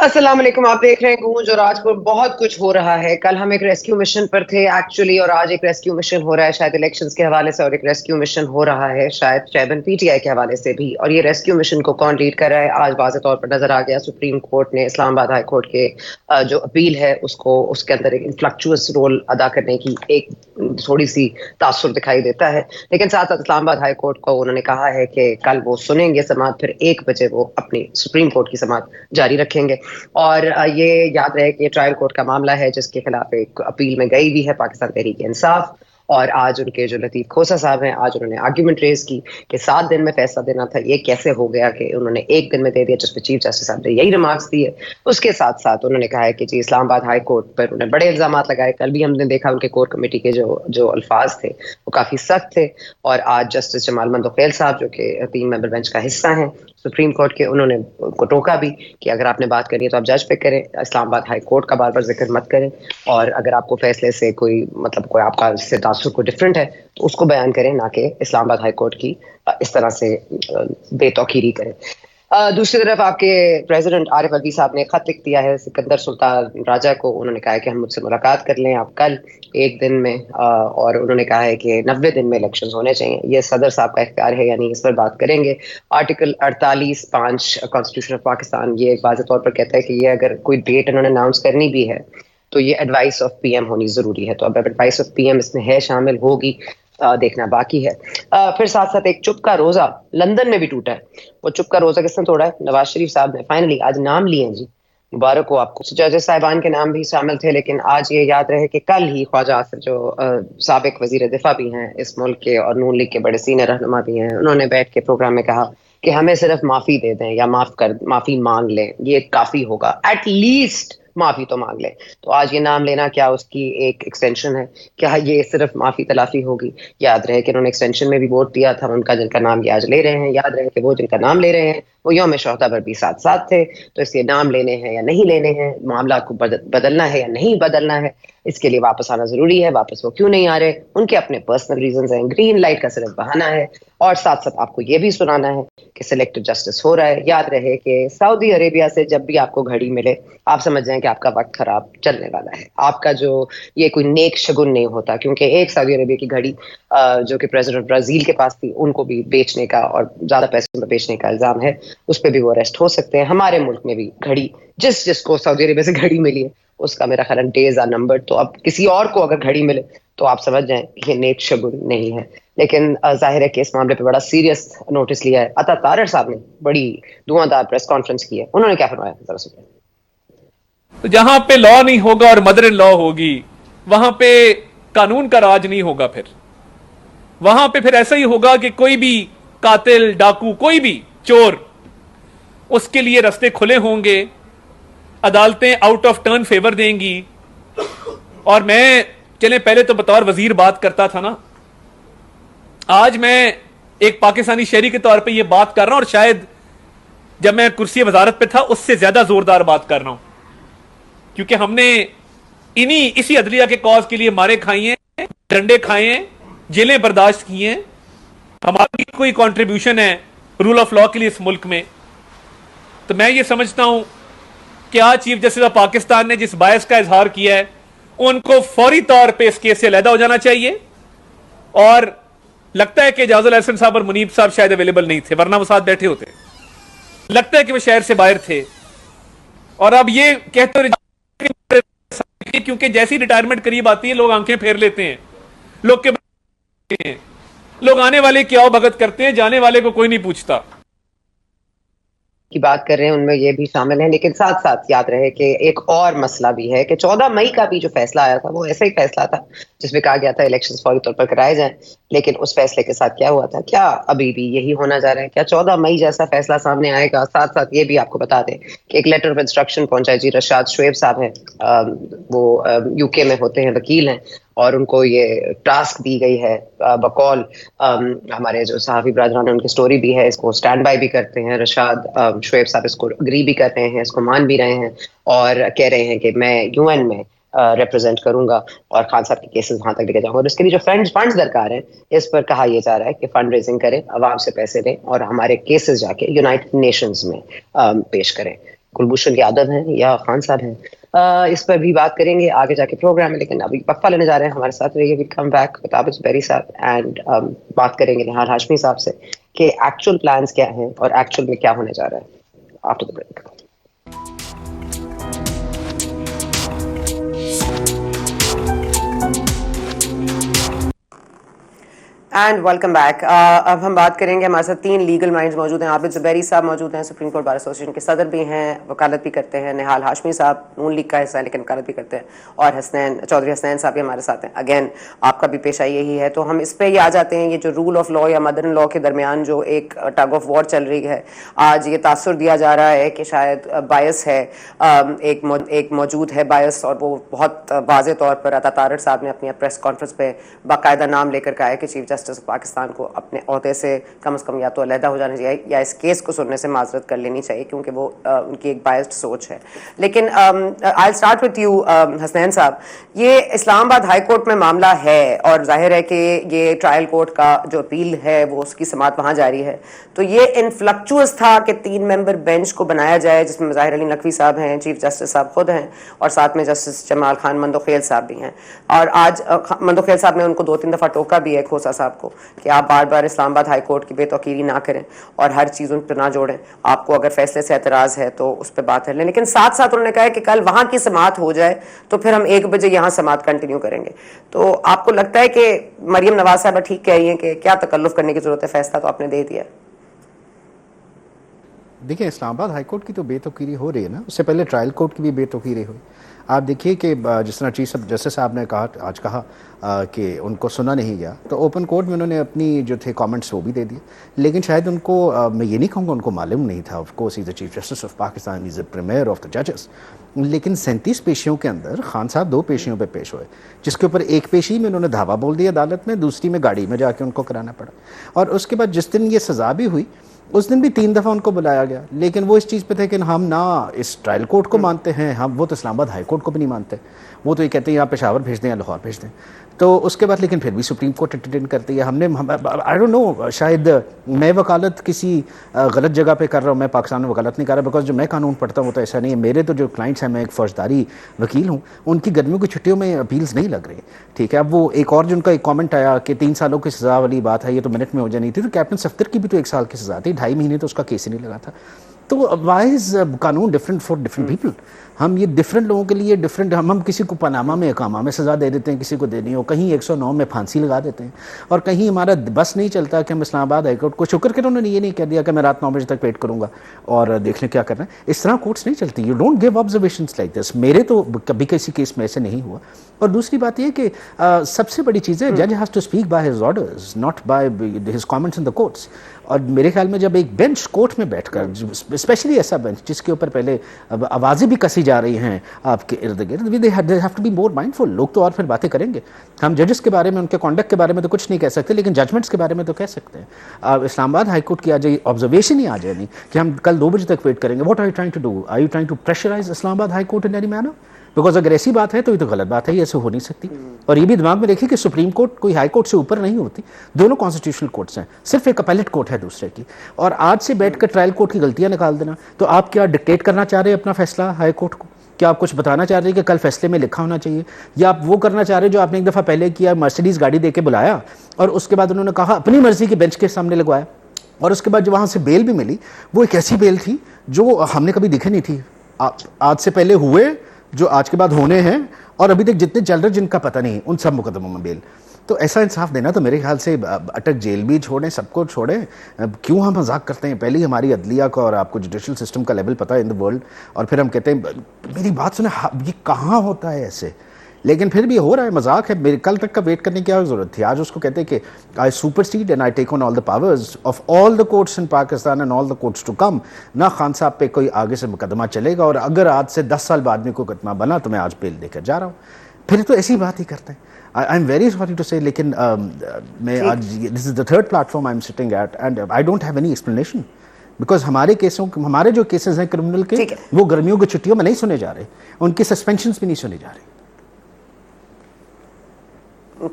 السلام علیکم، آپ دیکھ رہے ہیں گونج اور آج پر بہت کچھ ہو رہا ہے. کل ہم ایک ریسکیو مشن پر تھے ایکچولی، اور آج ایک ریسکیو مشن ہو رہا ہے شاید الیکشنز کے حوالے سے، اور ایک ریسکیو مشن ہو رہا ہے شاید چیئرمین پی ٹی آئی کے حوالے سے بھی. اور یہ ریسکیو مشن کو کون لیڈ کر رہا ہے آج واضح طور پر نظر آ گیا. سپریم کورٹ نے اسلام آباد ہائی کورٹ کے جو اپیل ہے اس کے اندر ایک انفلیکچوس رول ادا کرنے کی ایک تھوڑی سی تاثر دکھائی دیتا ہے. لیکن ساتھ ساتھ اسلام آباد ہائی کورٹ کو انہوں نے کہا ہے کہ کل وہ سنیں گے سماعت، پھر 1 بجے وہ اپنی سپریم کورٹ کی سماعت جاری رکھیں گے. اور یہ یاد رہے کہ یہ ٹرائل کورٹ کا معاملہ ہے جس کے خلاف ایک اپیل میں گئی بھی ہے پاکستان تحریک انصاف. اور آج ان کے جو لطیف کھوسہ صاحب ہیں، آج انہوں نے آرگیومنٹ ریز کی کہ 7 دن میں فیصلہ دینا تھا. یہ کیسے ہو گیا کہ انہوں نے 1 دن میں دے دیا، جس پہ چیف جسٹس صاحب نے یہی ریمارکس دیے. اس کے ساتھ ساتھ انہوں نے کہا ہے کہ جی اسلام آباد ہائی کورٹ پر انہوں نے بڑے الزامات لگائے. کل بھی ہم نے دیکھا ان کے کور کمیٹی کے جو الفاظ تھے وہ کافی سخت تھے. اور آج جسٹس جمال مندوخیل صاحب جو کہ 3 ممبر بینچ کا حصہ ہیں سپریم کورٹ کے، انہوں نے ان کو ٹوکا بھی کہ اگر آپ نے بات کرنی ہے تو آپ جج پہ کریں، اسلام آباد ہائی کورٹ کا بار بار ذکر مت کریں. اور اگر آپ کو فیصلے سے کوئی آپ کا اس سے تاثر کو ڈفرینٹ ہے تو اس کو بیان کریں، نہ کہ اسلام آباد ہائی کورٹ کی اس طرح سے بے توقیری کریں. دوسری طرف آپ کے پریزیڈنٹ عارف الوی صاحب نے خط لکھ دیا ہے سکندر سلطان راجہ کو. انہوں نے کہا ہے کہ ہم مجھ سے ملاقات کر لیں آپ کل 1 دن میں، اور انہوں نے کہا ہے کہ 90 دن میں الیکشنز ہونے چاہیے. یہ صدر صاحب کا اختیار ہے، یعنی اس پر بات کریں گے. آرٹیکل 48(5) کانسٹیٹیوشن آف پاکستان یہ واضح طور پر کہتا ہے کہ یہ اگر کوئی ڈیٹ انہوں نے اناؤنس کرنی بھی ہے تو یہ ایڈوائس آف پی ایم ہونی ضروری ہے. تو اب ایڈوائس آف پی ایم اس میں ہے شامل ہوگی، دیکھنا باقی ہے. پھر ساتھ ساتھ ایک چپ کا روزہ لندن میں بھی ٹوٹا ہے. وہ چپ کا روزہ کس نے توڑا ہے؟ نواز شریف صاحب نے فائنلی آج نام لیے ہیں. جی مبارک ہو آپ کو. ججز صاحبان کے نام بھی شامل تھے، لیکن آج یہ یاد رہے کہ کل ہی خواجہ آصف جو سابق وزیر دفاع بھی ہیں اس ملک کے اور نون لیگ کے بڑے سینئر رہنما بھی ہیں، انہوں نے بیٹھ کے پروگرام میں کہا کہ ہمیں صرف معافی دے دیں یا معافی مانگ لیں، یہ کافی ہوگا. ایٹ لیسٹ معافی تو مانگ لیں. تو آج یہ نام لینا کیا اس کی ایک ایکسٹینشن ہے؟ کیا یہ صرف معافی تلافی ہوگی؟ یاد رہے کہ انہوں نے ایکسٹینشن میں بھی ووٹ دیا تھا ان کا، جن کا نام یہ آج لے رہے ہیں. یاد رہے کہ وہ جن کا نام لے رہے ہیں وہ یوم شہداء پر بھی ساتھ ساتھ تھے. تو اس لیے نام لینے ہیں یا نہیں لینے ہیں، معاملات کو بدلنا ہے یا نہیں بدلنا ہے، اس کے لیے واپس آنا ضروری ہے. واپس وہ کیوں نہیں آ رہے؟ ان کے اپنے پرسنل ریزنز ہیں. گرین لائٹ کا صرف بہانہ ہے. اور ساتھ ساتھ آپ کو یہ بھی سنانا ہے کہ سلیکٹڈ جسٹس ہو رہا ہے. یاد رہے کہ سعودی عربیہ سے جب بھی آپ کو گھڑی ملے آپ سمجھ جائیں کہ آپ کا وقت خراب چلنے والا ہے. آپ کا جو یہ کوئی نیک شگن نہیں ہوتا، کیونکہ ایک سعودی عربیہ کی گھڑی جو کہ پریزیڈنٹ برازیل کے پاس تھی، ان کو بھی بیچنے کا اور زیادہ پیسوں میں بیچنے کا الزام ہے. اس پہ بھی وہ اریسٹ ہو سکتے ہیں. ہمارے ملک میں بھی گھڑی جس کو سعودی عربیہ سے گھڑی ملی ہے اس کا میرا خیال ڈیز آر نمبرڈ. تو اب کسی اور کو اگر گھڑی ملے تو آپ سمجھ جائیں کہ یہ نیک شگن نہیں ہے. لیکن ظاہر ہے کہ اس معاملے پہ بڑا سیریس نوٹس لیا ہے. عطا طاہر صاحب نے بڑی دھواں پریس کانفرنس کی ہے. انہوں نے کیا فرمایا؟ ذرا سنیں. تو جہاں پہ لا نہیں ہوگا اور مدر ان لا ہوگی، وہاں پہ قانون کا راج نہیں ہوگا. پھر وہاں پہ پھر ایسا ہی ہوگا کہ کوئی بھی قاتل، ڈاکو، کوئی بھی چور، اس کے لیے رستے کھلے ہوں گے، عدالتیں آؤٹ آف ٹرن فیور دیں گی. اور میں چلیں پہلے تو بطور وزیر بات کرتا تھا نا، آج میں ایک پاکستانی شہری کے طور پہ یہ بات کر رہا ہوں، اور شاید جب میں کرسی وزارت پہ تھا اس سے زیادہ زوردار بات کر رہا ہوں، کیونکہ ہم نے اسی عدلیہ کے کاز کے لیے مارے کھائی ہیں، ڈنڈے کھائے ہیں، جیلیں برداشت کی ہیں. ہماری کوئی کنٹریبیوشن ہے رول آف لا کے لیے اس ملک میں. تو میں یہ سمجھتا ہوں کہ آج چیف جسٹس آف پاکستان نے جس باعث کا اظہار کیا ہے ان کو فوری طور پہ اس کیس سے علیحدہ ہو جانا چاہیے. اور لگتا ہے کہ اعجاز الحسن صاحب اور منیب صاحب شاید اویلیبل نہیں تھے، ورنہ وہ ساتھ بیٹھے ہوتے. لگتا ہے کہ وہ شہر سے باہر تھے. اور اب یہ کہتے ہیں کیونکہ جیسی ریٹائرمنٹ قریب آتی ہے لوگ آنکھیں پھیر لیتے ہیں، لوگ آنے والے کی آؤ بھگت کرتے ہیں، جانے والے کو کوئی نہیں پوچھتا. کی بات کر رہے ہیں ان میں یہ بھی شامل ہے. لیکن ساتھ ساتھ یاد رہے کہ ایک اور مسئلہ بھی ہے کہ 14 مئی کا بھی جو فیصلہ آیا تھا وہ ایسا ہی فیصلہ تھا جس میں کہا گیا تھا الیکشنز فوری طور پر کرائے جائیں. لیکن اس فیصلے کے ساتھ کیا ہوا تھا؟ کیا ابھی بھی یہی ہونا جا رہا ہے؟ کیا 14 مئی جیسا فیصلہ سامنے آئے گا؟ ساتھ ساتھ یہ بھی آپ کو بتا دیں کہ ایک لیٹر آف انسٹرکشن پہنچا ہے. جی رشاد شعیب صاحب ہیں، وہ یو کے میں ہوتے ہیں، وکیل ہیں، اور ان کو یہ ٹاسک دی گئی ہے بقول ہمارے جو صحافی برادران ہیں ان کی سٹوری بھی ہے، اس کو سٹینڈ بائی بھی کرتے ہیں. رشاد شعیب صاحب اس کو اگری بھی کر رہے ہیں، اس کو مان بھی رہے ہیں، اور کہہ رہے ہیں کہ میں یو این میں ریپرزینٹ کروں گا اور خان صاحب کے کیسز وہاں تک لے کے جاؤں گا. اور اس کے لیے جو فنڈز درکار ہیں اس پر کہا یہ جا رہا ہے کہ فنڈ ریزنگ کریں، عوام سے پیسے لیں اور ہمارے کیسز جا کے یونائٹڈ نیشنز میں پیش کریں. کلبھوشن یادو ہیں یا خان صاحب ہیں. اس پر بھی بات کریں گے آگے جا کے پروگرام میں, لیکن ابھی وقفہ لینے جا رہے ہیں. ہمارے ساتھ رہیے, وی کم بیک وتھ عابد زبیری صاحب اینڈ بات کریں گے نہال ہاشمی صاحب سے کہ ایکچوئل پلانس کیا ہیں اور ایکچوئل میں کیا ہونے جا رہا ہے after the break. And welcome back. اب ہم بات کریں گے, ہمارے ساتھ 3 لیگل مائنڈز موجود ہیں. عابد زبیری صاحب موجود ہیں, سپریم کورٹ بار ایسوسیشن کے صدر بھی ہیں, وکالت بھی کرتے ہیں. نہال ہاشمی صاحب نون لیگ کا حصہ ہے لیکن وکالت بھی کرتے ہیں. اور چودھری حسنین صاحب بھی ہمارے ساتھ ہیں. اگین آپ کا بھی پیشہ یہی ہے, تو ہم اس پہ ہی آ جاتے ہیں. یہ جو رول آف لا یا مدر ان لا کے درمیان جو ایک ٹگ آف وار چل رہی ہے, آج یہ تاثر دیا جا رہا ہے کہ شاید بائس ہے, ایک موجود ہے بائس, اور وہ بہت واضح طور پر عطا طارق صاحب نے اپنی پریس کانفرنس پہ باقاعدہ نام لے کر کہا ہے کہ چیف جسٹس پاکستان کو اپنے عہدے سے کم از کم یا تو علیحدہ ہو جانا چاہیے یا اس کیس کو سننے سے معذرت کر لینی چاہیے, کیونکہ وہ ان کی ایک بائسڈ سوچ ہے. لیکن I start with you Hasnain صاحب, یہ اسلام آباد ہائی کورٹ میں معاملہ ہے اور ظاہر ہے کہ یہ ٹرائل کورٹ کا جو اپیل ہے وہ اس کی سماعت وہاں جاری ہے, تو یہ انفلیکچوس تھا کہ 3 ممبر بینچ کو بنایا جائے جس میں ظاہر علی نقوی صاحب ہیں, چیف جسٹس صاحب خود ہیں, اور ساتھ میں جسٹس جمال خان مندوخیل صاحب بھی ہیں. اور آج مندوخیل صاحب نے ان کو 2-3 دفعہ ٹوکا بھی ہے کھوسا صاحب کو کہ آپ بار بار اسلام آباد ہائی کورٹ کی بے توقیری نہ کریں اور ہر چیز ان پہ نہ جوڑیں, آپ کو اگر فیصلے سے اعتراض ہے تو اس پہ بات کر لیں. لیکن ساتھ ساتھ انہوں نے کہا ہے کہ کل وہاں کی سماعت ہو جائے تو پھر ہم 1 بجے یہاں سماعت کنٹینیو کریں گے. تو آپ کو لگتا ہے کہ مریم نواز صاحبہ ٹھیک کہہ رہی ہیں کہ کیا تکلف کرنے کی ضرورت ہے, فیصلہ تو آپ نے دے دیا؟ دیکھیں, اسلام آباد ہائی کورٹ کی تو بے توقیری ہو رہی ہے نا, اس سے پہلے ٹرائل کورٹ کی بھی بے توقیری ہوئی. آپ دیکھیے کہ جس طرح چیف جسٹس صاحب نے آج کہا کہ ان کو سنا نہیں گیا, تو اوپن کورٹ میں انہوں نے اپنی جو تھے کامنٹس وہ بھی دے دیے. لیکن شاید ان کو, میں یہ نہیں کہوں گا ان کو معلوم نہیں تھا, آف کورس ہی is a chief justice of Pakistan, is a premier of the ججز. لیکن 37 پیشیوں کے اندر خان صاحب 2 پیشیوں پہ پیش ہوئے, جس کے اوپر ایک پیشی میں انہوں نے دھاوا بول دیا عدالت میں, دوسری میں گاڑی میں جا کے ان کو کرانا پڑا. اور اس کے بعد جس دن یہ سزا بھی ہوئی اس دن بھی 3 دفعہ ان کو بلایا گیا, لیکن وہ اس چیز پہ تھے کہ ہم نہ اس ٹرائل کورٹ کو مانتے ہیں, ہم وہ تو اسلام آباد ہائی کورٹ کو بھی نہیں مانتے, وہ تو یہ کہتے ہیں یا پشاور بھیج دیں یا لاہور بھیج دیں. تو اس کے بعد لیکن پھر بھی سپریم کورٹ انٹرٹین کرتی ہے. ہم نے آئی ڈونٹ نو, شاید میں وکالت کسی غلط جگہ پہ کر رہا ہوں, میں پاکستان میں وکالت نہیں کر رہا, بیکاز جو میں قانون پڑھتا ہوں وہ تو ایسا نہیں ہے. میرے تو جو کلائنٹس ہیں, میں ایک فوجداری وکیل ہوں, ان کی گرمیوں کی چھٹیوں میں اپیلز نہیں لگ رہی, ٹھیک ہے. اب وہ ایک اور جن کا ایک کامنٹ آیا کہ 3 سالوں کی سزا والی بات ہے, یہ تو منٹ میں ہو جانی تھی, تو کیپٹن صفدر کی بھی تو 1 سال کی سزا تھی, 2.5 مہینے تو اس کا کیس ہی نہیں لگا تھا. تو وائی از قانون ڈفرینٹ فار ڈفرینٹ پیپل. ہم یہ ڈفرینٹ لوگوں کے لیے ڈفرینٹ, ہم کسی کو پاناما میں اقامہ میں سزا دے دیتے ہیں, کسی کو دینی ہو, کہیں 109 میں پھانسی لگا دیتے ہیں, اور کہیں ہمارا بس نہیں چلتا کہ ہم اسلام آباد ہائی کورٹ کو, شکر کہ انہوں نے یہ نہیں کہہ دیا کہ میں رات 9 بجے تک ویٹ کروں گا اور دیکھ لیں کیا کرنا ہے. اس طرح کورٹس نہیں چلتی. You don't give observations like this. میرے تو کبھی کسی کیس میں ایسے نہیں ہوا. اور دوسری بات یہ کہ سب سے بڑی چیز ہے, جج has to speak by his orders, not by his comments in the courts. اور میرے خیال میں جب ایک بینچ کورٹ میں بیٹھ کر, اسپیشلی ایسا بینچ جس کے اوپر پہلے آوازیں بھی کسی جا رہی ہیں آپ کے ارد گرد, they have to be more mindful. لوگ تو اور پھر باتیں کریں گے, ہم ججز کے بارے میں, ان کے کانڈکٹ کے بارے میں تو کچھ نہیں کہہ سکتے, لیکن ججمنٹس کے بارے میں تو کہہ سکتے ہیں. اسلام آباد ہائی کورٹ کی آج آبزرویشن ہی آ جائے نہیں کہ ہم کل 2 بجے تک ویٹ کریں گے. What are you trying to do? Are you trying to pressurise Islamabad high court in any manner? Because اگر ایسی بات ہے تو یہ تو غلط بات ہے, یہ ایسے ہو نہیں سکتی. اور یہ بھی دماغ میں رکھیے کہ سپریم کورٹ کوئی ہائی کورٹ سے اوپر نہیں ہوتی, دونوں کانسٹیٹیوشنل کورٹس ہیں, صرف ایک اپیلیٹ کورٹ ہے دوسرے کی. اور آج سے بیٹھ کر ٹرائل کورٹ کی غلطیاں نکال دینا, تو آپ کیا ڈکٹیٹ کرنا چاہ رہے ہیں اپنا فیصلہ ہائی کورٹ کو؟ کیا آپ کچھ بتانا چاہ رہے ہیں کہ کل فیصلے میں لکھا ہونا چاہیے, یا آپ وہ کرنا چاہ رہے ہیں جو آپ نے ایک دفعہ پہلے کیا, مرسیڈیز گاڑی دے کے بلایا اور اس کے بعد انہوں نے کہا اپنی مرضی کے بینچ کے سامنے لگوایا, اور اس کے بعد جو وہاں سے بیل بھی ملی وہ ایک ایسی بیل تھی جو ہم نے کبھی دیکھی نہیں تھی. آج سے پہلے ہوئے, جو آج کے بعد ہونے ہیں, اور ابھی تک جتنے چل رہے جن کا پتہ نہیں, ان سب مقدموں میں بیل. تو ایسا انصاف دینا تو میرے خیال سے اٹک جیل بھی چھوڑیں, سب کو چھوڑیں. کیوں ہم مذاق کرتے ہیں؟ پہلے ہماری عدلیہ کا اور آپ کو جوڈیشل سسٹم کا لیول پتہ ہے ان دا ورلڈ, اور پھر ہم کہتے ہیں میری بات سنیں, یہ کہاں ہوتا ہے ایسے؟ لیکن پھر بھی ہو رہا ہے, مذاق ہے. میرے کل تک کا ویٹ کرنے کی کیا ضرورت تھی؟ آج اس کو کہتے ہیں کہ I supersede and I take on all the powers of all the courts in Pakistan and all the courts to come. نہ خان صاحب پہ کوئی آگے سے مقدمہ چلے گا, اور اگر آج سے 10 سال بعد میں کوئی مقدمہ بنا تو میں آج بیل دے کر جا رہا ہوں. پھر تو ایسی بات ہی کرتے ہیں. I am very sorry to say, لیکن میں آج this is the 3rd platform I am sitting at, and I don't have any explanation, because ہمارے جو کیسز ہیں کرمنل کے, وہ گرمیوں کی چھٹیوں میں نہیں سنے جا رہے, ان کی سسپینشنز بھی نہیں سنے جا رہے.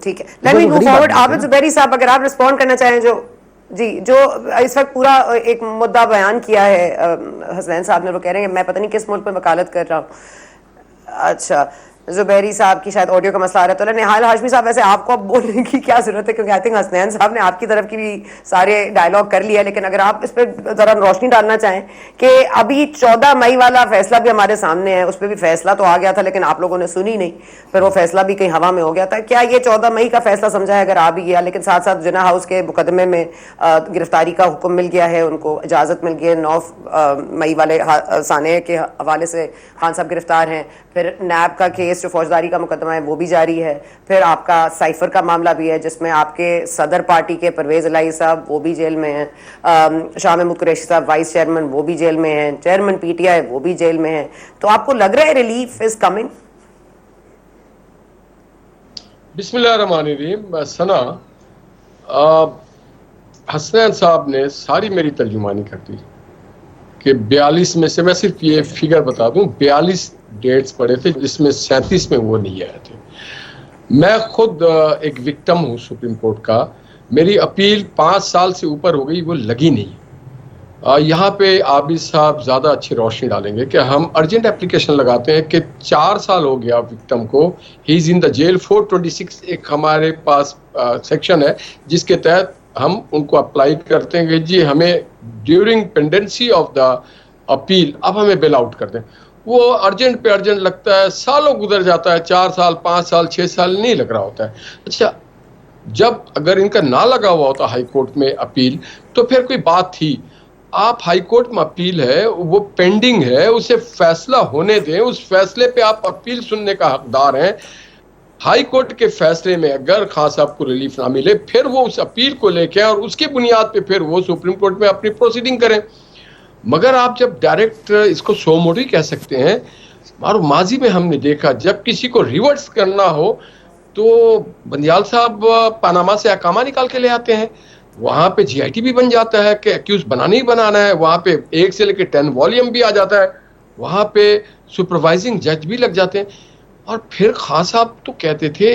ٹھیک ہے, لیٹ می گو فارورڈ. عابد زبیری صاحب, اگر آپ رسپونڈ کرنا چاہیں جو جی جو اس وقت پورا ایک مدعا بیان کیا ہے حسنین صاحب نے، وہ کہہ رہے ہیں کہ میں پتہ نہیں کس ملک پہ وکالت کر رہا ہوں. اچھا زبیری صاحب کی شاید آڈیو کا مسئلہ آ رہا ہے. تو نہال ہاشمی صاحب ویسے آپ کو اب بولنے کی کیا ضرورت ہے، کیونکہ آئی تھنک حسنین صاحب نے آپ کی طرف کی بھی سارے ڈائلاگ کر لیا، لیکن اگر آپ اس پہ ذرا روشنی ڈالنا چاہیں کہ ابھی 14 مئی والا فیصلہ بھی ہمارے سامنے ہے، اس پہ بھی فیصلہ تو آ گیا تھا لیکن آپ لوگوں نے سنی نہیں، پھر وہ فیصلہ بھی کہیں ہوا میں ہو گیا تھا. کیا یہ 14 مئی کا فیصلہ سمجھا ہے اگر آ بھی گیا، لیکن ساتھ ساتھ جناح ہاؤس کے مقدمے میں گرفتاری کا حکم مل گیا ہے، ان کو اجازت مل گئی ہے، 9 مئی والے سانحے کے حوالے سے خان صاحب گرفتار ہیں، پھر نیب کا کیس جو فوجداری کا مقدمہ ہے وہ بھی جاری ہے، پھر آپ کا سائفر کا معاملہ بھی ہے جس میں آپ کے صدر پارٹی کے پرویز الہی صاحب وہ بھی جیل میں ہیں، شاہ محمود قریشی صاحب وائس چیئرمین وہ بھی جیل میں ہیں، چیئرمین پی ٹی آئی وہ بھی جیل میں ہیں. تو آپ کو لگ رہا ہے ریلیف از کمنگ؟ بسم اللہ الرحمن الرحیم. ثنا، حسنین صاحب نے ساری میری ترجمانی کر دی کہ 42 میں سے میں صرف یہ فگر بتا دوں 42 ڈیٹس پڑے تھے جس میں 37 میں وہ نہیں آئے تھے. میں خود ایک وکٹم ہوں سپریم کورٹ کا. میری اپیل 5 سال سے اوپر ہو گئی، وہ لگی نہیں. یہاں پہ عابد صاحب زیادہ اچھی روشنی ڈالیں گے کہ ہم ارجنٹ اپلیکیشن لگاتے ہیں کہ 4 سال ہو گیا وکٹم کو، ہی از ان دا جیل. 426 ایک ہمارے پاس سیکشن ہے جس کے تحت ہم ان کو اپلائی کرتے ہیں کہ جی ہمیں during pendency of the appeal اب ہمیں بیل آؤٹ کر دیں. وہ ارجنٹ پہ ارجنٹ لگتا ہے، سالوں گزر جاتا ہے، 4 سال 5 سال 6 سال نہیں لگ رہا ہوتا ہے. اچھا جب اگر ان کا نہ لگا ہوا ہوتا ہائی کورٹ میں اپیل تو پھر کوئی بات تھی. آپ ہائی کورٹ میں اپیل ہے، وہ پینڈنگ ہے، اسے فیصلہ ہونے دیں. اس فیصلے پہ آپ اپیل سننے کا حقدار ہیں. ہائی کورٹ کے فیصلے میں اگر خان صاحب کو ریلیف نہ ملے پھر وہ اس اپیل کو لے کے اور اس کی بنیاد پہ پھر وہ سپریم کورٹ میں اپنی پروسیڈنگ کریں. مگر آپ جب ڈائریکٹ اس کو سو موٹو کہہ سکتے ہیں، اور ماضی میں ہم نے دیکھا جب کسی کو ریورس کرنا ہو تو بندیال صاحب پاناما سے اقامہ نکال کے لے آتے ہیں، وہاں پہ جی آئی ٹی بھی بن جاتا ہے کہ ایکیوز بنانا ہی بنانا ہے، وہاں پہ 1 سے لے کے 10 والیوم بھی آ جاتا ہے، وہاں پہ سپروائزنگ جج بھی لگ جاتے ہیں. اور پھر خان صاحب تو کہتے تھے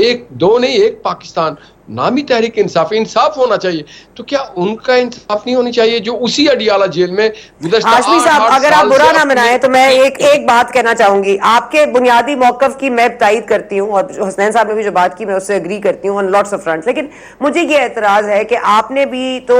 1 2 نہیں 1 پاکستان، نامی تحریک انصاف ہونا چاہیے. تو کیا ان کا انصاف نہیں ہونی چاہیے جو اسی اڈیالہ جیل میں گزشتہ ہاشمی صاحب اگر آپ برا نہ منائیں تو میں ایک بات کہنا چاہوں گی. آپ کے بنیادی موقف کی میں تائید کرتی ہوں، اور حسنین صاحب نے بھی جو بات کی میں اس سے اگری کرتی ہوں آن لاٹس آف فرنٹس. لیکن مجھے یہ اعتراض ہے کہ آپ نے بھی تو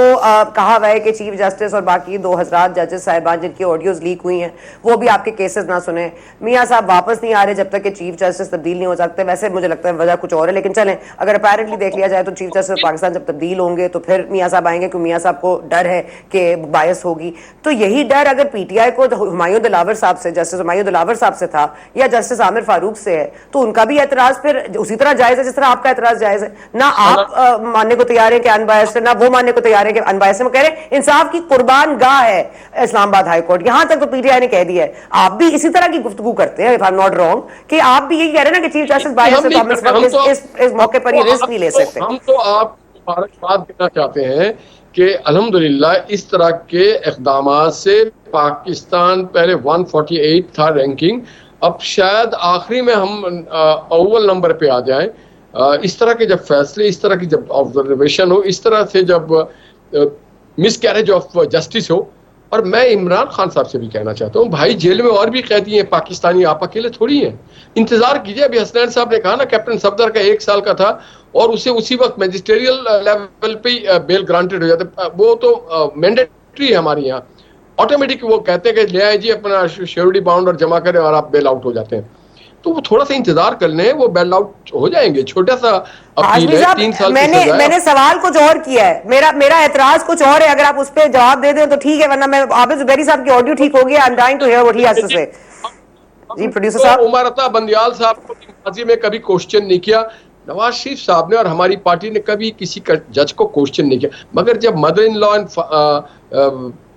کہا ہوا ہے کہ چیف جسٹس اور باقی 2 حضرات ججز صاحبان جن کی آڈیوز لیک ہوئی ہیں وہ بھی آپ کے کیسز نہ سنیں. میاں صاحب واپس نہیں آ رہے جب تک کہ چیف جسٹس تبدیل نہیں ہو سکتے. ویسے مجھے لگتا ہے وجہ کچھ اور ہے، لیکن چلیں اگر اپیرنٹلی دیکھ لیا جائے تو چیف جسٹس پاکستان جب تبدیل ہوں گے تو پھر میاں صاحب آئیں گے، کیونکہ میاں صاحب کو ڈر ہے کہ باعث ہوگی. تو یہی ڈر اگر پی ٹی آئی کو ہمایوں دلاور صاحب سے، جسٹس ہمایوں دلاور صاحب سے تھا یا جسٹس عامر فاروق سے ہے تو ان کا بھی اعتراض پھر اسی طرح جائز ہے جس طرح آپ کا اعتراض جائز ہے. نہ آپ ماننے کو تیار ہیں کہ انبائسڈ ہے، نہ وہ ماننے کو تیار ہے کہ انبائسڈ ہے. وہ کہہ رہے ہیں انصاف کی قربان گاہ ہے اسلام آباد ہائی کورٹ. یہاں تک تو پی ٹی آئی نے کہہ دیا ہے. آپ بھی اسی طرح کی گفتگو کرتے ہیں if I'm not wrong کہ آپ بھی یہی کہہ رہے ہیں نا کہ چیف جسٹس باعث ہے تو ہم اس وقت اس موقع پر یہ رسک نہیں لے سکتے. ہم تو آپ مبارکباد دینا چاہتے ہیں کہ الحمدللہ اس طرح کے اقدامات سے پاکستان پہلے 148 تھا رینکنگ، اب شاید آخری میں ہم اول نمبر پہ آ جائیں. اس طرح کے جب فیصلے، اس طرح کی جب آبزرویشن ہو، اس طرح سے جب مس کیریج آف جسٹس ہو. اور میں عمران خان صاحب سے بھی کہنا چاہتا ہوں بھائی جیل میں اور بھی قیدی ہیں پاکستانی، آپ اکیلے تھوڑی ہیں. انتظار کیجئے. ابھی حسنین صاحب نے کہا نا کیپٹن صفدر کا 1 سال کا تھا اور اسے اسی وقت میجسٹریل لیول پہ بیل گرانٹڈ ہو جاتا. وہ تو مینڈیٹری ہے ہمارے یہاں، آٹومیٹک وہ کہتے ہیں کہ لے آئے جی اپنا شیورٹی بانڈ اور جمع کریں اور آپ بیل آؤٹ ہو جاتے ہیں. تو وہ تھوڑا سا انتظار کر لیں، وہ بیل آؤٹ ہو جائیں گے. چھوٹا سا اپیل ہے، 3 سال کی سزا ہے. میں نے سوال کچھ اور کیا ہے، میرا اعتراض کچھ اور ہے. اگر آپ اس پہ جواب دے دیں تو ٹھیک ہے، ورنہ میں عابد زبیری صاحب کی آڈیو ٹھیک ہو گیا. I'm dying to hear what he has to say. جی پروڈیوسر صاحب. عمر عطا بندیال صاحب کو ماضی میں کبھی کوشچن نہیں کیا. نواز شریف صاحب نے اور ہماری پارٹی نے کبھی کسی جج کو کوشچن نہیں کیا. مگر جب mother in law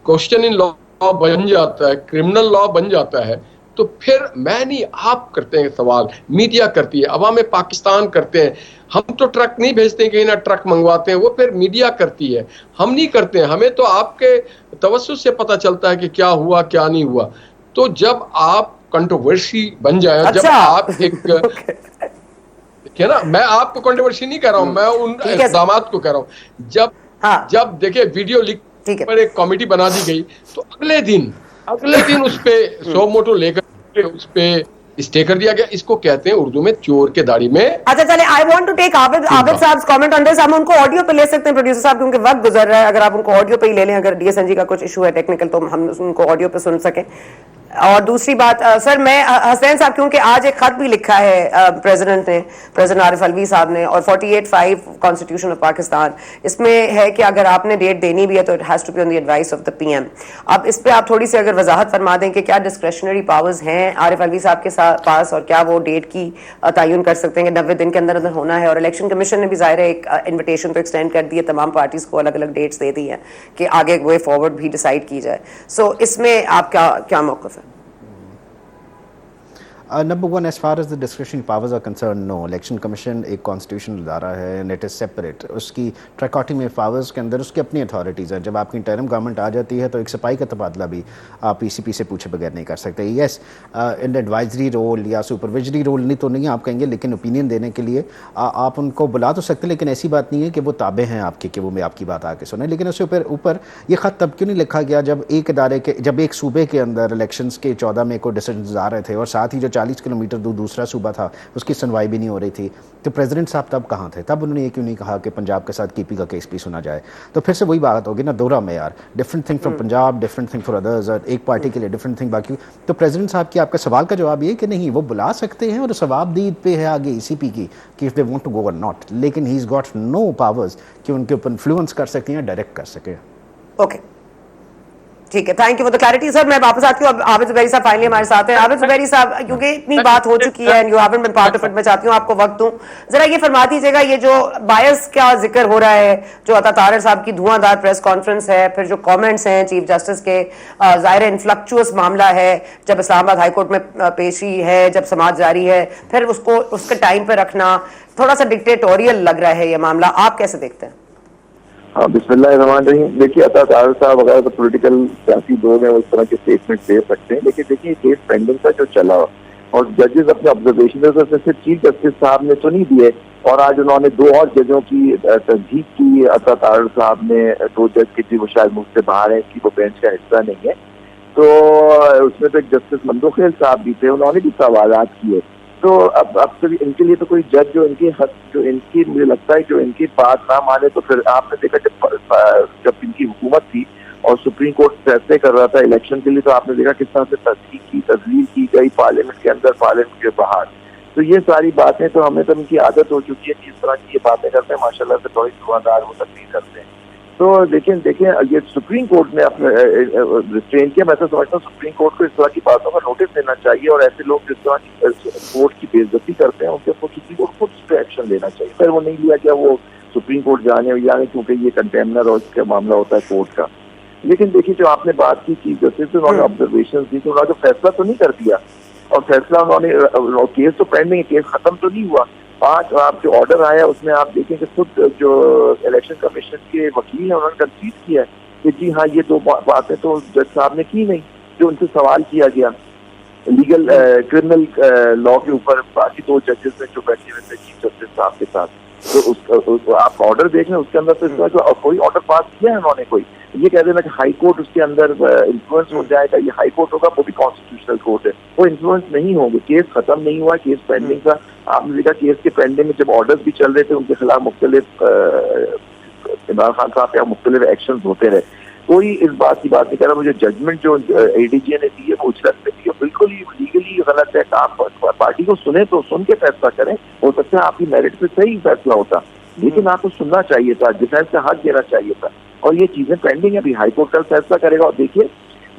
question in لا بن جاتا ہے، کرمنل لا بن جاتا ہے، تو پھر میں نہیں، آپ کرتے ہیں سوال، میڈیا کرتی ہے، عوام پاکستان کرتے ہیں. ہم تو ٹرک نہیں بھیجتے کہیں نہ ٹرک منگواتے ہیں، وہ پھر میڈیا کرتی ہے، ہم نہیں کرتے ہیں. ہمیں تو آپ کے توسط سے پتہ چلتا ہے کہ کیا ہوا کیا نہیں ہوا. تو جب آپ کنٹروورسی بن جائے، جب آپ ایک نا، میں آپ کو کنٹروورسی نہیں کہہ رہا ہوں، میں ان اقدامات کو کہہ رہا ہوں. جب ہاں جب دیکھیں ویڈیو لیک پر ایک کمیٹی بنا دی گئی تو اگلے دن اس پہ سو موٹو لے کر اس پہ اسٹے کر دیا گیا. اس کو کہتے ہیں اردو میں چور کے داڑھی میں. اچھا چلے آئی وانٹ ٹو ٹیک عابد صاحب کامنٹ آن دس. ہم ان کو آڈیو پہ لے سکتے ہیں پروڈیوسر صاحب کیونکہ وقت گزر رہا ہے. اگر آپ ان کو آڈیو پہ ہی لے لیں, اگر ڈی ایس این جی کا کچھ ایشو ہے ٹیکنیکل تو ہم ان کو آڈیو پہ سن سکیں. اور دوسری بات سر, میں حسین صاحب کیونکہ آج ایک خط بھی لکھا ہے پریزیڈنٹ عارف الوی صاحب نے, اور 48(5) کانسٹیٹیوشن آف پاکستان, اس میں ہے کہ اگر آپ نے ڈیٹ دینی بھی ہے تو it has to be on the advice of the P M. اب اس پہ آپ تھوڑی سی اگر وضاحت فرما دیں کہ کیا ڈسکریشنری پاورز ہیں عارف الوی صاحب کے پاس, اور کیا وہ ڈیٹ کی تعین کر سکتے ہیں کہ 90 دن کے اندر ہونا ہے. اور الیکشن کمیشن نے بھی ظاہر ہے ایک انویٹیشن تو ایکسٹینڈ کر دی ہے, تمام پارٹیز کو الگ الگ ڈیٹس دے دی ہیں کہ آگے وے فارورڈ بھی ڈیسائیڈ کی جائے. سو اس میں آپ کا کیا موقف ہے؟ Number one, as far as the discretionary powers are concerned, no. Election Commission ایک constitutional ادارہ ہے and it is separate. اس کی trichotomy of powers کے اندر اس کی اپنی authorities ہیں. جب آپ کی انٹرم گورنمنٹ آ جاتی ہے تو ایک سپاہی کا تبادلہ بھی آپ پی سی پی سے پوچھے بغیر نہیں کر سکتے. یس, ان ایڈوائزری رول یا سپرویژری رول نہیں تو نہیں آپ کہیں گے, لیکن اوپینین دینے کے لیے آپ ان کو بلا تو سکتے, لیکن ایسی بات نہیں ہے کہ وہ تابع ہیں آپ کے کہ وہ میں آپ کی بات آ کے سنیں. لیکن اس سے اوپر یہ خط تب کیوں نہیں لکھا گیا جب ایک ادارے کے, جب ایک صوبے کے اندر الیکشنز کے 14 مئی کو ڈیسیژنز آ رہے تھے اور ساتھ ہی جو 40 کلومیٹر دور دوسرا صوبہ تھا اس کی سنوائی بھی نہیں ہو رہی تھی, تو پریزیڈنٹ صاحب تب کہاں تھے؟ تب انہوں نے یہ کیوں نہیں کہا کہ پنجاب کے ساتھ کی پی کا کیس بھی سنا جائے؟ تو پھر سے وہی بات ہوگی نا, دوہرا معیار, different thing from Punjab, different thing for others, اور ایک پارٹی کے لیے ڈفرنٹ تھنگ باقی. تو پریزیڈنٹ صاحب کی آپ کا سوال کا جواب یہ کہ نہیں, وہ بلا سکتے ہیں اور ثواب دید پہ ہے آگے ای سی پی کی کہ if they want to go or not, لیکن he has got no powers کہ ان کے اوپر انفلوئنس کر سکیں یا ڈائریکٹ کر سکیں. اوکے ٹھیک ہے, thank you for the clarity. Sir میں واپس آتی ہوں, اب عابد زبیری صاحب فائنلی ہمارے ساتھ ہیں. عابد زبیری صاحب, کیونکہ اتنی بات ہو چکی ہے and you haven't been part of it, میں چاہتی ہوں آپ کو وقت دوں, ذرا یہ فرما دیجیے گا یہ جو بائس کا ذکر ہو رہا ہے, جو عطا طاہر صاحب کی دھواں دھار پریس کانفرنس ہے, پھر جو کامنٹس ہیں چیف جسٹس کے, ظاہر انفلکچوس معاملہ ہے, جب اسلام آباد ہائی کورٹ میں پیشی ہے, جب سماعت جاری ہے, پھر اس کو اس کے ٹائم پہ رکھنا تھوڑا سا ڈکٹیٹوریل لگ رہا ہے یہ معاملہ, آپ کیسے دیکھتے ہیں؟ ہاں, بسم اللہ الرحمن الرحیم. دیکھیے عطا طاہر صاحب وغیرہ تو پولیٹیکل سیاسی لوگ ہیں, وہ اس طرح کے اسٹیٹمنٹ دے سکتے ہیں, لیکن دیکھیے کیس پینڈنگ تھا جو چلا, اور ججز اپنے آبزرویشن صرف چیف جسٹس صاحب نے تو نہیں دیے, اور آج انہوں نے 2 اور ججوں کی تصدیق کی. عطا طاہر صاحب نے 2 جج کی تھی, وہ شاید مجھ سے باہر ہیں, کی وہ بینچ کا حصہ نہیں ہے, تو اس میں تو ایک جسٹس مندوخیل صاحب بھی تھے, انہوں نے بھی سوالات کیے. تو اب ان کے لیے تو کوئی جج جو ان کی مجھے لگتا ہے جو ان کی بات نہ مانے, تو پھر آپ نے دیکھا جب ان کی حکومت تھی اور سپریم کورٹ فیصلے کر رہا تھا الیکشن کے لیے, تو آپ نے دیکھا کس طرح سے تصدیق کی, تذلیل کی گئی پارلیمنٹ کے اندر, پارلیمنٹ کے باہر. تو یہ ساری باتیں تو ہمیں تو ان کی عادت ہو چکی ہے کہ اس طرح کی یہ باتیں کرتے ہیں, ماشاء اللہ سے بڑی دعادار وہ تقریر کرتے ہیں. تو دیکھیں یہ سپریم کورٹ نے اپنے ریسٹرین کیا. میں تو سمجھتا ہوں سپریم کورٹ کو اس طرح کی باتوں کا نوٹس دینا چاہیے, اور ایسے لوگ جس طرح کی کورٹ کی بے عزتی کرتے ہیں ان کے اوپر کسی کو خود اس پہ ایکشن لینا چاہیے. پھر وہ نہیں لیا کیا وہ سپریم کورٹ جانے کیونکہ یہ کنٹینر اور اس کا معاملہ ہوتا ہے کورٹ کا. لیکن دیکھیے جو آپ نے بات کی چیف جسٹس سے, انہوں نے آبزرویشن دی, تو انہوں نے جو فیصلہ تو نہیں کر دیا, اور فیصلہ انہوں نے, کیس تو پینڈنگ ہے, کیس ختم تو نہیں ہوا. 5 آپ جو آرڈر آیا اس میں آپ دیکھیں کہ خود جو الیکشن کمیشن کے وکیل ہیں انہوں نے کنسیڈ کیا ہے کہ جی ہاں یہ 2 باتیں تو جج صاحب نے کی نہیں جو ان سے سوال کیا گیا لیگل کرمنل لا کے اوپر. باقی 2 ججز میں جو بیٹھے ہوئے تھے چیف جسٹس صاحب کے ساتھ, تو آپ آرڈر دیکھ لیں, اس کے اندر تو اس طرح کوئی آرڈر پاس کیا ہے انہوں نے کوئی. یہ کہہ دینا کہ ہائی کورٹ اس کے اندر انفلوئنس ہو جائے گا, یہ ہائی کورٹ ہوگا وہ بھی کانسٹیٹیوشنل کورٹ ہے, وہ انفلوئنس نہیں ہوگا. کیس ختم نہیں ہوا, کیس پینڈنگ تھا. آپ نے دیکھا کیس کے پینڈنگ میں جب آرڈرز بھی چل رہے تھے ان کے خلاف مختلف عمران خان صاحب کے مختلف ایکشنز ہوتے رہے. کوئی اس بات کی بات نہیں کر رہا. مجھے ججمنٹ جو اے ڈی جی نے دی ہے وہ اجرت میں دی ہے, بالکل ہی لیگلی غلط ہے. آپ پارٹی کو سنیں تو سن کے فیصلہ کریں, ہو سکتا ہے آپ کی میرٹ پہ صحیح فیصلہ ہوتا, لیکن آپ کو سننا چاہیے تھا, ڈیفینس کا حق دینا چاہیے تھا. اور یہ چیزیں پینڈنگ ہے, ابھی ہائی کورٹ کل فیصلہ کرے گا. اور دیکھیے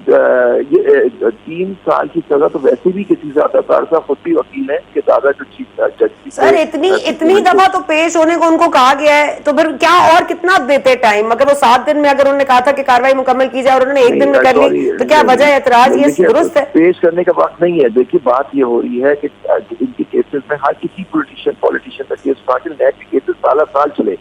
یہ 3 سال کی سزا تو ویسے بھی کسی سے عطا طاہر صاحب خود بھی وکیل ہیں کہ دادا جو چیف جج سر اتنی دفعہ تو پیش ہونے کو ان کو کہا گیا ہے, تو پھر کیا اور کتنا دیتے ٹائم؟ اگر وہ 7 دن میں اگر انہوں نے کہا تھا کہ کاروائی مکمل کی جائے اور انہوں نے 1 دن میں کر لی, تو کیا وجہ اعتراض یہ درست ہے؟ پیش کرنے کا وقت نہیں ہے. دیکھیے بات یہ ہو رہی ہے کہ ان کے کیسز میں ہر کسی پولیٹیشین کا کیس پارٹی نیٹ کے کیسز سال چلے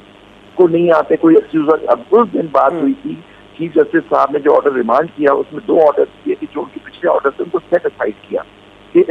کو نہیں آتے, کوئی ایکسکیوز. اب اس دن بات ہوئی تھی, چیف جسٹس صاحب نے جو آرڈر ریمانڈ کیا اس میں 2 آرڈر کیے کہ جو ان کے پچھلے آرڈر تھے ان کو سیٹ اسائڈ کیا کہ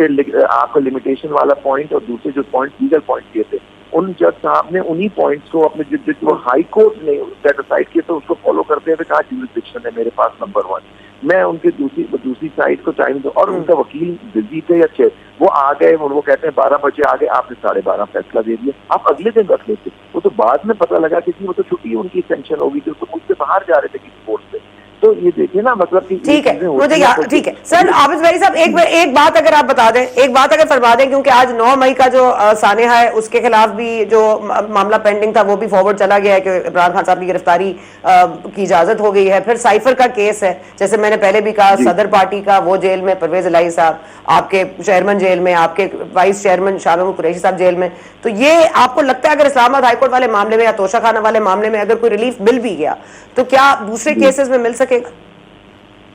آپ کا لمیٹیشن والا پوائنٹ اور دوسرے جو پوائنٹ لیگل پوائنٹ کیے تھے ان جج صاحب نے انہی پوائنٹس کو اپنے جو ہائی کورٹ نے سیٹ اسائڈ کیے تو اس کو فالو کرتے ہوئے کہا جورسڈکشن ہے میرے پاس نمبر 1. میں ان کی دوسری سائڈ کو ٹائم دوں, اور ان کا وکیل بزی تھے یا وہ آ گئے, وہ کہتے ہیں 12 بجے آ گئے, آپ نے 12:30 فیصلہ دے دیا, آپ اگلے دن رکھ لیتے. وہ تو بعد میں پتہ لگا کہ وہ تو چھٹی ان کی سینکشن ہو گئی تھی, تو مجھ سے باہر جا رہے تھے کسی کورٹ سے. تو یہ دیکھیے نا, مطلب کہ ٹھیک ہے مجھے ٹھیک ہے سر حافظ بھائی صاحب ایک بات اگر آپ بتا دیں, ایک بات اگر فرما دیں, کیونکہ آج 9 مئی کا جو سانحہ ہے اس کے خلاف بھی جو معاملہ پینڈنگ تھا وہ بھی فارورڈ چلا گیا ہے کہ عمران خان صاحب کی گرفتاری کی اجازت ہو گئی ہے. پھر سائفر کا کیس ہے, جیسے میں نے پہلے بھی کہا, صدر پارٹی کا وہ جیل میں, پرویز الہی صاحب آپ کے چیئرمین جیل میں, آپ کے وائس چیئرمین شاہ محمود قریشی صاحب جیل میں. تو یہ آپ کو لگتا ہے اگر اسلام آباد ہائی کورٹ والے معاملے میں یا توشہ خانہ والے معاملے میں اگر کوئی ریلیف مل بھی گیا تو کیا دوسرے کیسز میں مل سکے گا؟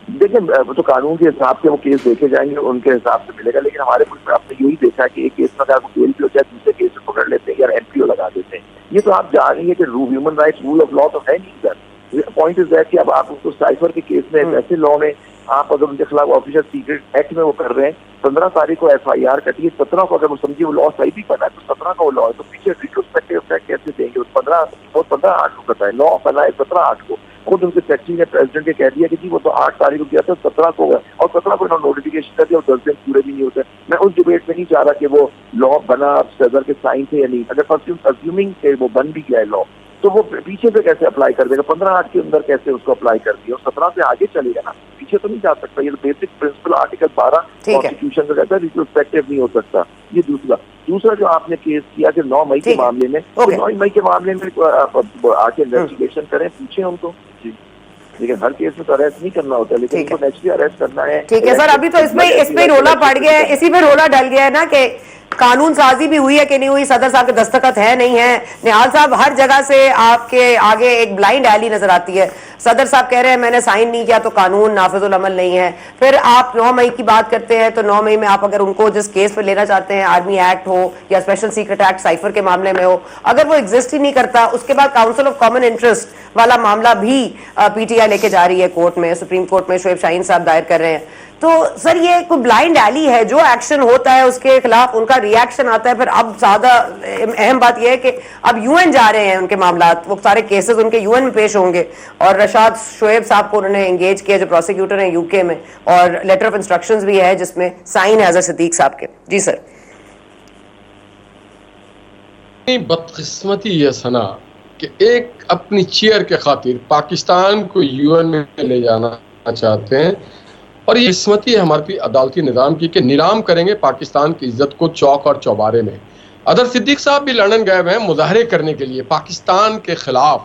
دیکھیں وہ تو قانون کے حساب سے وہ کیس دیکھے جائیں گے, ان کے حساب سے ملے گا. لیکن ہمارے ملک میں آپ نے یہی دیکھا کہ ایک کیس میں اگر وہ جیل بھی ہو جائے دوسرے کیس میں پکڑ لیتے ہیں یا ایم پی او لگا دیتے ہیں. یہ تو آپ جان رہی ہیں کہ human rights rule of law تو ہے نہیں سر. پوائنٹ از دیٹ کہ اب آپ اس کو سائفر کے کیس میں ایسے لا میں آپ اگر ان کے خلاف آفیشل سیکرٹ ایکٹ میں وہ کر رہے ہیں, 15 تاریخ کو ایف آئی آر کٹی ہے, 17 کو اگر وہ سمجھے وہ لا صحیح بھی کرنا ہے تو 17 کا وہ لا ہے, تو پیچھے ریٹروسپیکٹیو افیکٹ کیسے دیں گے؟ 15/8 کو کرتا ہے لا, بنا ہے 17/8 کو. خود ان کے سیکرٹری نے پریزیڈنٹ کے کہہ دیا کہ جی وہ تو 8 تاریخ کو کیا تھا, 17 کو گیا, اور 17 کو انہوں نے نوٹیفیکیشن کر دیا اور 10 دن پورے بھی نہیں ہوتے. میں اس ڈیبیٹ میں نہیں چاہ رہا کہ وہ لا بنا صدر کے سائن تھے یا نہیں. اگر اسیومنگ کہ وہ بن بھی گیا ہے لا, تو وہ پیچھے سے کیسے اپلائی کر دے گا؟ 15/8 کے اندر کیسے اس کو اپلائی کر دیا, اور 17 سے آگے چلے گا نا, پیچھے تو نہیں جا سکتا. یہ بیسک پرنسپل آرٹیکل 12 کانسٹیٹیوشن کا کہتا ہے ریٹروسپیکٹیو نہیں ہو سکتا. یہ دوسرا جو آپ نے کیس کیا کہ 9 مئی کے معاملے میں, 9 مئی کے معاملے میں آ کے انویسٹیگیشن کریں, پوچھیں ان کو. لیکن ہر کیس میں تو اریسٹ نہیں کرنا ہوتا, لیکن ان کو نیچرلی اریسٹ کرنا ہے. ٹھیک ہے سر, ابھی تو اس پہ رولا پڑ گیا ہے, اسی پہ رولا ڈل گیا ہے نا کہ قانون سازی بھی ہوئی ہے کہ نہیں ہوئی, صدر صاحب کے دستخط ہے نہیں ہے. نہال صاحب ہر جگہ سے آپ کے آگے ایک بلائنڈ ایلی نظر آتی ہے. صدر صاحب کہہ رہے ہیں میں نے سائن نہیں کیا تو قانون نافذ العمل نہیں ہے. پھر آپ 9 مئی کی بات کرتے ہیں تو 9 مئی میں آپ اگر ان کو جس کیس پہ لینا چاہتے ہیں, آرمی ایکٹ ہو یا اسپیشل سیکرٹ ایکٹ سائفر کے معاملے میں ہو, اگر وہ ایگزسٹ ہی نہیں کرتا, اس کے بعد کاؤنسل آف کامن انٹرسٹ والا معاملہ بھی پی ٹی آئی لے کے جا رہی ہے کورٹ میں, سپریم کورٹ میں شعیب شاہین صاحب دائر کر رہے ہیں. تو سر یہ کوئی بلائنڈ ایلی ہے, جو ایکشن ہوتا ہے اس کے خلاف ان کا ری ایکشن آتا ہے. پھر اب زیادہ اہم بات یہ ہے کہ اب یو این جا رہے ہیں ان کے معاملات, وہ سارے کیسز ان کے یو این میں پیش ہوں گے, اور رشاد شعیب صاحب کو انہوں نے انگیج کیا جو پروسیکیوٹر ہیں یو کے میں, اور لیٹر آف انسٹرکشنز بھی ہے جس میں سائن ہے اظہر صدیق صاحب کے. جی سر. بدقسمتی یہ سنا کہ ایک اپنی چیئر کے خاطر پاکستان کو یو این میں لے جانا چاہتے ہیں, اور یہ قسمتی ہے ہمارے عدالتی نظام کی کہ نیلام کریں گے پاکستان کی عزت کو چوک اور چوبارے میں. اظہر صدیق صاحب بھی لندن گئے ہوئے ہیں مظاہرے کرنے کے لیے پاکستان کے خلاف,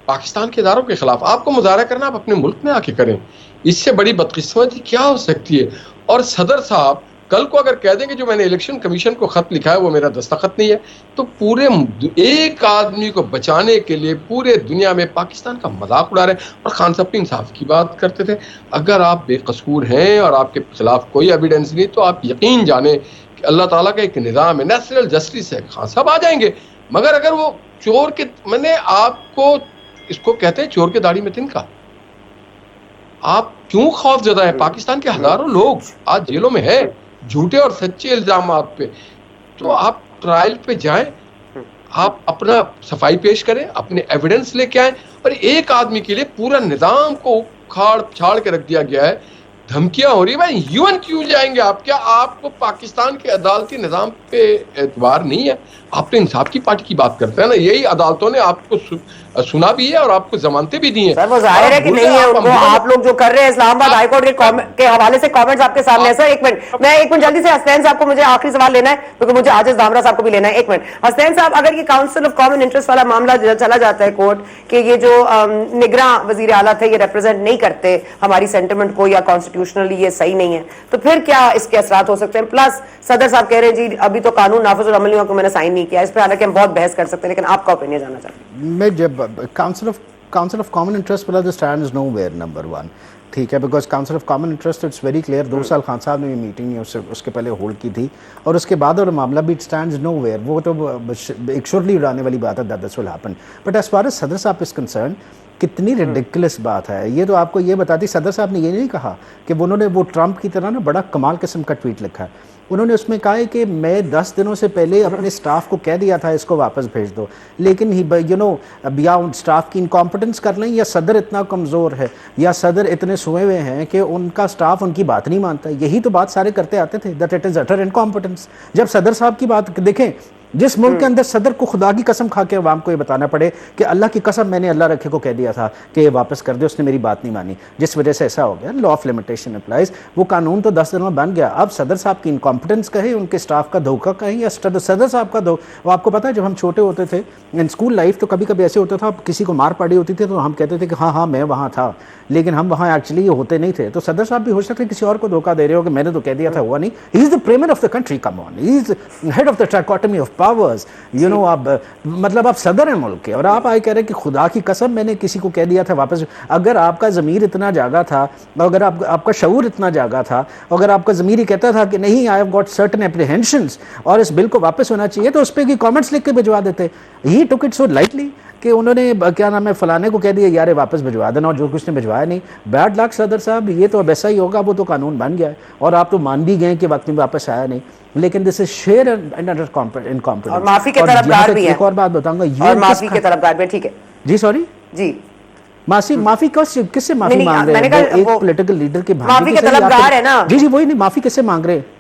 پاکستان کے اداروں کے خلاف. آپ کو مظاہرہ کرنا آپ اپنے ملک میں آ کے کریں, اس سے بڑی بدقسمتی کیا ہو سکتی ہے؟ اور صدر صاحب کل کو اگر کہہ دیں کہ جو میں نے الیکشن کمیشن کو خط لکھا ہے وہ میرا دستخط نہیں ہے, تو پورے ایک آدمی کو بچانے کے لیے پورے دنیا میں پاکستان کا مذاق اڑا رہے ہیں. اور خان صاحب بھی انصاف کی بات کرتے تھے, اگر آپ بے قصور ہیں اور آپ کے خلاف کوئی ایویڈنس نہیں تو آپ یقین جانیں کہ اللہ تعالیٰ کا ایک نظام ہے, نیچرل جسٹس ہے, خان صاحب آ جائیں گے. مگر اگر وہ چور کے, میں نے آپ کو اس کو کہتے ہیں چور کے داڑھی میں تنکا, آپ کیوں خوف زدہ ہیں؟ پاکستان کے ہزاروں لوگ آج جیلوں میں ہیں جھوٹے اور سچے الزامات پہ. تو آپ ٹرائل پہ جائیں, آپ اپنا صفائی پیش کریں, اپنے ایویڈنس لے کے آئیں. اور ایک آدمی کے لیے پورا نظام کو کھاڑ چھاڑ کے رکھ دیا گیا ہے, دھمکیاں ہو رہی ہیں. بھائی یو این کیوں جائیں گے آپ؟ کیا آپ کو پاکستان کے عدالتی نظام پہ اعتبار نہیں ہے؟ آپ تو انصاف کی پارٹی کی بات کرتے ہیں نا, یہی عدالتوں نے آپ کو سنا بھی ہے اور آپ کو ضمانتیں بھی دی ہیں. سر وہ ظاہر ہے کہ نہیں ہے, ان کو آپ لوگ جو کر رہے ہیں اسلام آباد ہائی کورٹ کے حوالے سے کامنٹس آپ کے سامنے ہیں. سر ایک منٹ جلدی سے حسنین صاحب کو مجھے آخری سوال لینا ہے کیونکہ مجھے عاجز دامرا صاحب کو بھی لینا ہے. ایک منٹ حسنین صاحب, اگر یہ کاؤنسل آف کامن انٹرسٹ والا معاملہ چلا جاتا ہے کورٹ کہ یہ جو نگراں وزیر اعلیٰ تھے یہ ریپرزینٹ نہیں کرتے ہماری سینٹیمنٹ کو یا کانسٹیٹیوشنلی یہ صحیح نہیں ہے, تو پھر کیا اس کے اثرات ہو سکتے ہیں؟ پلس صدر صاحب کہہ رہے ہیں جی ابھی تو قانون نافذ العمل نہیں ہوا کہ میں نے سائن نہیں کیا. اس پہ حالانکہ ہم بہت بحث کر سکتے ہیں, لیکن آپ کا اوپینین جاننا چاہتے ہیں. میں جب کاؤنسل آف کامن انٹرسٹ والا stand is nowhere number 1, ٹھیک ہے, because Council of Common Interest it's very clear. 2 سال خان صاحب نے بھی میٹنگ اس کے پہلے ہولڈ کی تھی, اور اس کے بعد اور معاملہ بھی اسٹینڈز نو ویئر. وہ تو ایک شورلی اڑانے والی بات ہے, that will happen. But as far as صدر صاحب از کنسرن, کتنی ریڈیکولس بات ہے یہ. تو آپ کو یہ بتاتی صدر صاحب نے یہ نہیں کہا کہ انہوں نے وہ ٹرمپ کی طرح نا بڑا کمال قسم کا ٹویٹ لکھا ہے. انہوں نے اس میں کہا ہے کہ میں 10 دنوں سے پہلے اپنے سٹاف کو کہہ دیا تھا اس کو واپس بھیج دو, لیکن یا سٹاف کی انکمپٹنس کر لیں, یا صدر اتنا کمزور ہے, یا صدر اتنے سوئے ہوئے ہیں کہ ان کا سٹاف ان کی بات نہیں مانتا. یہی تو بات سارے کرتے آتے تھے, دیٹ اٹ از اٹر انکمپٹنس. جب صدر صاحب کی بات دیکھیں, جس ملک کے اندر صدر کو خدا کی قسم کھا کے عوام کو یہ بتانا پڑے کہ اللہ کی قسم میں نے اللہ رکھے کو کہہ دیا تھا کہ یہ واپس کر دے, اس نے میری بات نہیں مانی, جس وجہ سے ایسا ہو گیا. Law of limitation applies. وہ قانون تو 10 دنوں میں بن گیا. اب صدر صاحب کی انکمپٹنس کہیں, ان کے سٹاف کا دھوکہ کہیں, یا صدر صاحب کا وہ آپ کو پتا ہے جب ہم چھوٹے ہوتے تھے ان اسکول لائف تو کبھی کبھی ایسے ہوتا تھا, کسی کو مار پڑی ہوتی تھی تو ہم کہتے تھے کہ ہاں میں وہاں تھا, لیکن ہم وہاں ایکچولی یہ ہوتے نہیں تھے. تو صدر صاحب بھی ہو سکتے کسی اور کو دھوکہ دے رہے ہو کہ میں نے تو کہہ دیا تھا, ہوا نہیں. He is the premier of the country, come on, he is head of the trichotomy of powers. اب مطلب آپ صدر ہیں ملک کے, اور آپ آئے کہہ رہے ہیں کہ خدا کی قسم میں نے کسی کو کہہ دیا تھا واپس. اگر آپ کا ضمیر اتنا جاگا تھا, اگر آپ کا شعور اتنا جاگا تھا, اگر آپ کا ضمیر ہی کہتا تھا کہ نہیں I have got certain apprehensions اور اس بل کو واپس ہونا چاہیے, تو اس پہ کی کامنٹس لکھ کے بھجوا دیتے. ہی ٹک اٹ سو لائٹلی کہ انہوں نے کیا نام ہے فلانے کو کہہ دیا یار واپس بھجوا دینا, اور جو کچھ نے بھجوایا نہیں. بیڈ لک صدر صاحب, یہ تو اب ایسا ہی ہوگا. وہ تو قانون بن گیا ہے اور آپ تو مان بھی گئے کہ وقت میں واپس آیا نہیں, لیکن دس از شیئر انکمپیٹنس. اور معافی کے طلبگار بھی ہیں. ایک اور بات بتاؤں گا, اور معافی کے طلبگار بھی. ٹھیک ہے جی, سوری جی, معافی کس سے معافی مانگ رہے ہیں؟ ایک پولیٹیکل لیڈر کے معافی کے طلبگار ہے نا. جی وہی نہیں, معافی کس سے مانگ رہے ہیں؟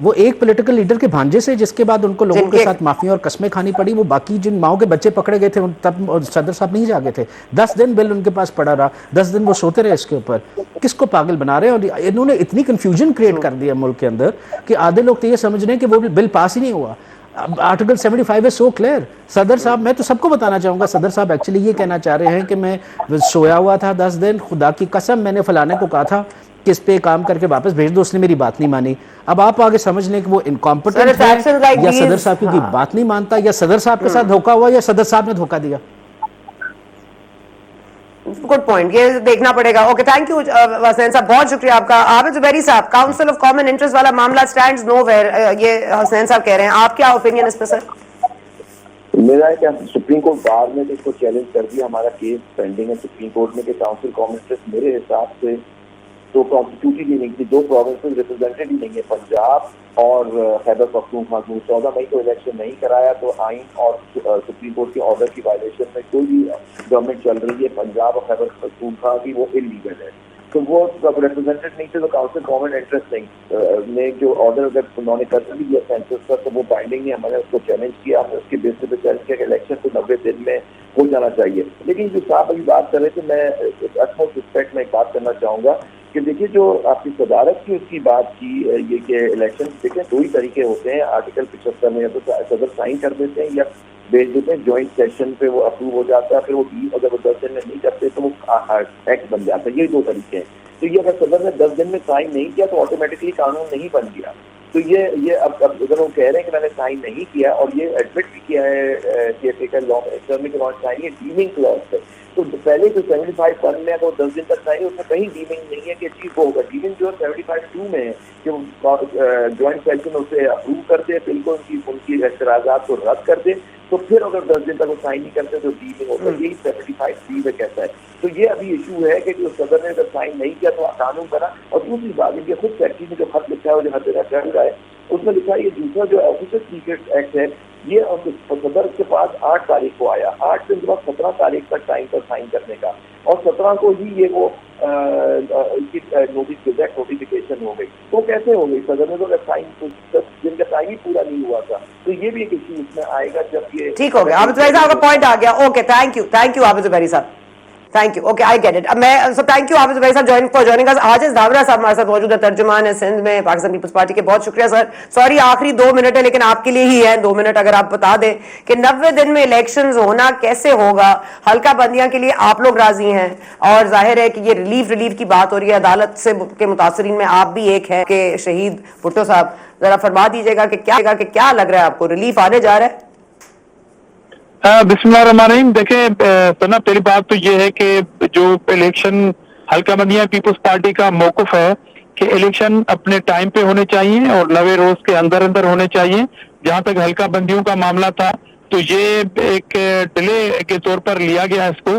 وہ ایک پولیٹیکل لیڈر کے بھانجے سے, جس کے بعد ان کو لوگوں کے ساتھ معافی اور قسمیں کھانی پڑی. وہ باقی جن ماؤں کے بچے پکڑے گئے تھے تب صدر صاحب نہیں جاگے تھے. 10 دن بل ان کے پاس پڑا رہا, 10 دن وہ سوتے رہے اس کے اوپر. کس کو پاگل بنا رہے ہیں؟ اور انہوں نے اتنی کنفیوژن کریٹ کر دیا ملک کے اندر کہ آدھے لوگ تو یہ سمجھ رہے ہیں کہ وہ بل پاس ہی نہیں ہوا. Article 75 is so clear. صدر صاحب, میں تو سب کو بتانا چاہوں گا, صدر صاحب ایکچولی یہ کہنا چاہ رہے ہیں کہ میں سویا ہوا تھا 10 دن, خدا کی قسم میں نے فلانے کو کہا تھا کہ اس پہ کام کر کے واپس بھیج دو, اس نے میری بات نہیں مانی. اب آپ آگے سمجھ لیں کہ وہ انکمپیٹنٹ ہے, یا صدر صاحب کی بات نہیں مانتا, یا صدر صاحب کے ساتھ دھوکا ہوا, یا صدر صاحب نے دھوکا دیا. گڈ پوائنٹ, یہ دیکھنا پڑے گا. اوکے, تھینک یو حسین صاحب, بہت شکریہ آپ کا. عابد زبیری صاحب, کاؤنسل آف کامن انٹرسٹ والا معاملہ سٹینڈز نو ویئر, یہ حسین صاحب کہہ رہے ہیں, آپ کیا اوپینین اس پہ سر؟ میرا ہے کہ سپریم کورٹ بار نے اس کو چیلنج کر دیا, ہمارا کیس پینڈنگ ہے سپریم کورٹ میں کہ کاؤنسل کامن انٹرسٹ میرے حساب سے تو کانسٹیٹیوٹلی نہیں تھی. 2 پروونسز ریپرزینٹیڈ ہی نہیں ہے, پنجاب اور خیبر پختونخوا. 14 مئی کو الیکشن نہیں کرایا تو آئین اور سپریم کورٹ کے آرڈر کی وائلیشن میں کوئی بھی گورنمنٹ چل رہی ہے پنجاب اور خیبر پختونخوا کی, وہ انلیگل ہے. تو وہ ریپرزینٹیڈ نہیں تھے, تو کاؤنسل کامن انٹرسٹ نہیں نے جو آرڈر اگر انہوں نے کر بھی دیا سینسس کا تو وہ بائنڈنگ نہیں. ہم نے اس کو چیلنج کیا, ہم نے اس کے بیس پہ چیلنج کیا کہ الیکشن تو 90 دن میں ہو جانا چاہیے. لیکن جو صاحب ابھی بات کر رہے تھے, میں اٹموسٹ رسپیکٹ میں ایک بات کرنا چاہوں گا کہ دیکھیے جو آپ کی صدارت کی اس کی بات کی یہ کہ الیکشن دیکھیں 2 ہی طریقے ہوتے ہیں. آرٹیکل 75 میں یا تو صدر سائن کر دیتے ہیں یا بھیج دیتے ہیں جوائنٹ سیشن پہ, وہ اپروو ہو جاتا ہے, پھر وہ اگر وہ 10 دن میں نہیں کرتے تو وہ ایکٹ بن جاتا ہے. یہ 2 طریقے ہیں. تو یہ اگر صدر نے 10 دن میں سائن نہیں کیا تو آٹومیٹکلی قانون نہیں بن گیا. تو یہ اب اگر وہ کہہ رہے ہیں کہ میں نے سائن نہیں کیا, اور یہ ایڈمٹ بھی کیا ہے کہ سائن یہ ڈیمنگ کلاس ہے, تو پہلے جو 75 میں اگر 10 دن تک سائن اس میں کہیں ڈیمنگ نہیں ہے کہ چیز وہ ہوگا. ڈیمنگ جو ہے 75(2) میں ہے کہ جوائنٹ سیشن اسے اپروو کر دے, بالکل ان کی اعتراضات کو رد کر دے, تو پھر اگر 10 دن تک وہ سائن نہیں کرتے تو ڈیمنگ ہوتا ہے. یہی 75(3) میں کہتا ہے. تو یہ ابھی ایشو ہے کہ جو صدر نے اگر سائن نہیں کیا تو قانون بنا. اور دوسری بات ان کے خود سیکٹری نے جو خط لکھا ہے وہ جو ہر جگہ چل رہا ہے, اس میں لکھا ہے یہ دوسرا جو آفیسر سیکرٹ ایکٹ ہے, یہ صدر کے پاس 8 تاریخ کو آیا, 8 سے ان کے پاس 17 تاریخ تک ٹائم پر سائن کرنے کا, اور 17 کو ہی یہ وہ اس کی نوٹیفیکیشن ہو گئی. تو کیسے ہو گئی؟ صدر نے تو اگر سائن 10 دن کا ٹائم ہی پورا نہیں ہوا تھا. تو یہ بھی ایک ایشو اس میں آئے گا جب یہ ٹھیک ہو گیا. عابد زبیری صاحب کا پوائنٹ آ گیا. Okay, thank you Abid Zubairi صاحب, thank you. Okay, I get it. میں تھینک یو عابد زبیری صاحب فار جوائننگ اس. حاجز دھاورا صاحب ہمارے ساتھ موجود ہے, ترجمان ہے سندھ میں پاکستان پیپلز پارٹی کے. بہت شکریہ سر. سوری آخری 2 منٹ ہے لیکن آپ کے لیے ہی ہے 2 منٹ. اگر آپ بتا دیں کہ 90 دن میں الیکشنز ہونا کیسے ہوگا, حلقہ بندیاں کے لیے آپ لوگ راضی ہیں, اور ظاہر ہے کہ یہ ریلیف کی بات ہو رہی ہے, عدالت سے کے متاثرین میں آپ بھی ایک ہیں کہ شہید بھٹو صاحب, ذرا فرما دیجیے گا کہ کیا لگ رہا ہے آپ کو, ریلیف آنے جا رہا ہے؟ بسم اللہ الرحمن الرحیم. دیکھیں پہلی بات تو یہ ہے کہ جو الیکشن حلقہ بندیاں پیپلز پارٹی کا موقف ہے کہ الیکشن اپنے ٹائم پہ ہونے چاہیے اور 90 روز کے اندر ہونے چاہیے. جہاں تک حلقہ بندیوں کا معاملہ تھا تو یہ ایک ڈیلے کے طور پر لیا گیا اس کو,